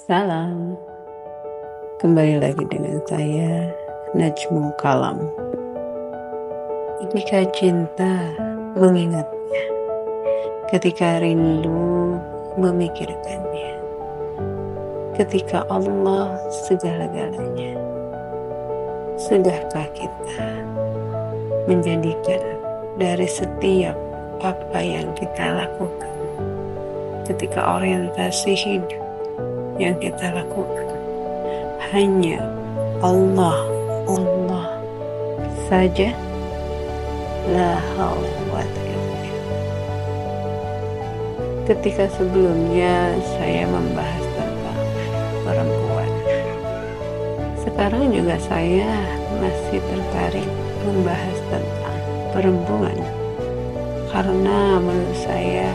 Salam, kembali lagi dengan saya Najmul Kalam. Ketika cinta mengingatnya, ketika rindu memikirkannya, ketika Allah segala-galanya, sudahkah kita menjadikan dari setiap apa yang kita lakukan, ketika orientasi hidup yang kita lakukan hanya Allah saja? La haula wa la quwwata illa billah. Ketika sebelumnya saya membahas tentang perempuan, sekarang juga saya masih tertarik membahas tentang perempuan, karena menurut saya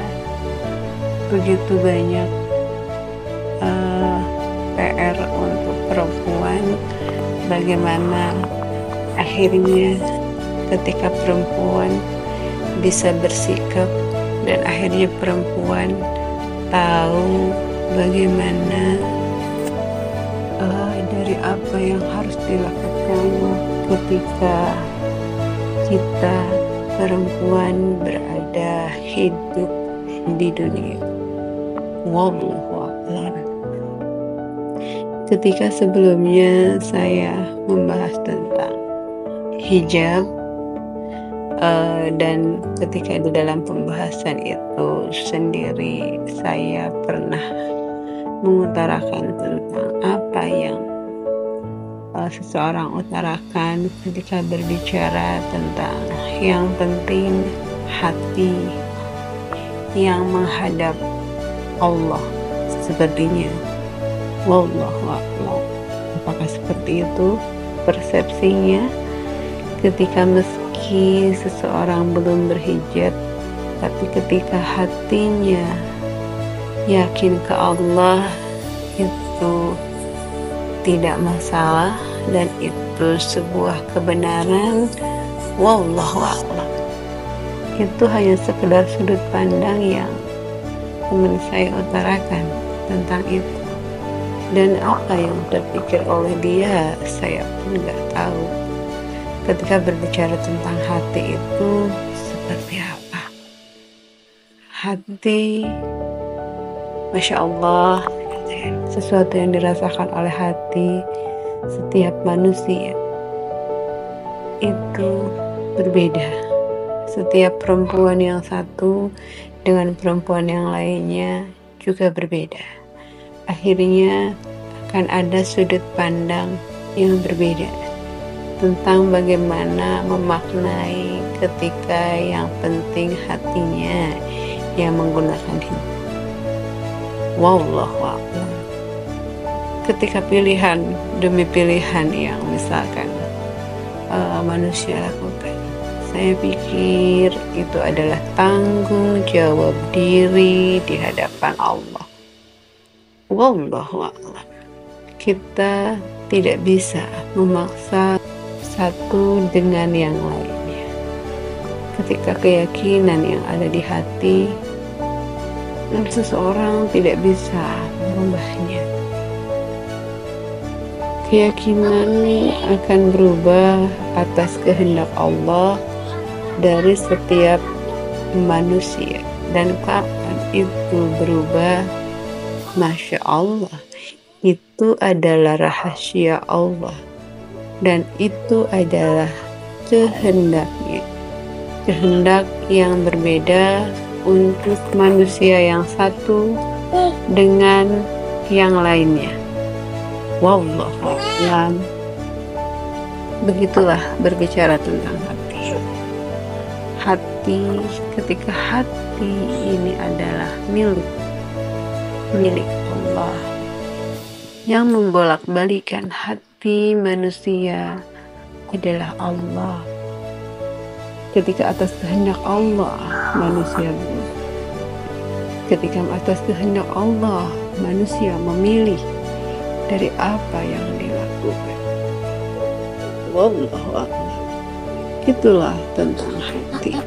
begitu banyak PR untuk perempuan. Bagaimana akhirnya ketika perempuan bisa bersikap dan akhirnya perempuan tahu bagaimana dari apa yang harus dilakukan ketika kita perempuan berada hidup di dunia. Wallahu a'lam. Ketika sebelumnya saya membahas tentang hijab, dan ketika di dalam pembahasan itu sendiri saya pernah mengutarakan tentang apa yang seseorang utarakan ketika berbicara tentang yang penting hati yang menghadap Allah sepertinya. Wallahu a'lam. Apakah seperti itu persepsinya ketika meski seseorang belum berhijab, tapi ketika hatinya yakin ke Allah, itu tidak masalah dan itu sebuah kebenaran. Wallahu a'lam. Itu hanya sekedar sudut pandang yang teman saya utarakan tentang itu, dan apa yang terpikir oleh dia saya pun nggak tahu. Ketika berbicara tentang hati itu seperti apa? Hati, Masya Allah, sesuatu yang dirasakan oleh hati setiap manusia itu berbeda. Setiap perempuan yang satu dengan perempuan yang lainnya juga berbeda. Akhirnya akan ada sudut pandang yang berbeda tentang bagaimana memaknai ketika yang penting hatinya yang menggunakan hijab. Wallahu a'lam. Ketika pilihan demi pilihan yang misalkan manusia lakukan, saya pikir itu adalah tanggung jawab diri di hadapan Allah. Wallahu a'lam. Kita tidak bisa memaksa satu dengan yang lainnya. Ketika keyakinan yang ada di hati, dan seseorang tidak bisa merubahnya. Keyakinan akan berubah atas kehendak Allah dari setiap manusia, dan kapan itu berubah, Masya Allah, itu adalah rahasia Allah, dan itu adalah kehendaknya, kehendak yang berbeda untuk manusia yang satu dengan yang lainnya. Wallahu a'lam. Begitulah berbicara tentang hati. Hati, ketika hati ini adalah milik Allah, yang membolak-balikan hati manusia adalah Allah. Ketika atas kehendak Allah manusia berubah. Ketika atas kehendak Allah manusia memilih dari apa yang dilakukan. Wallahu a'lam. Itulah tentang hati.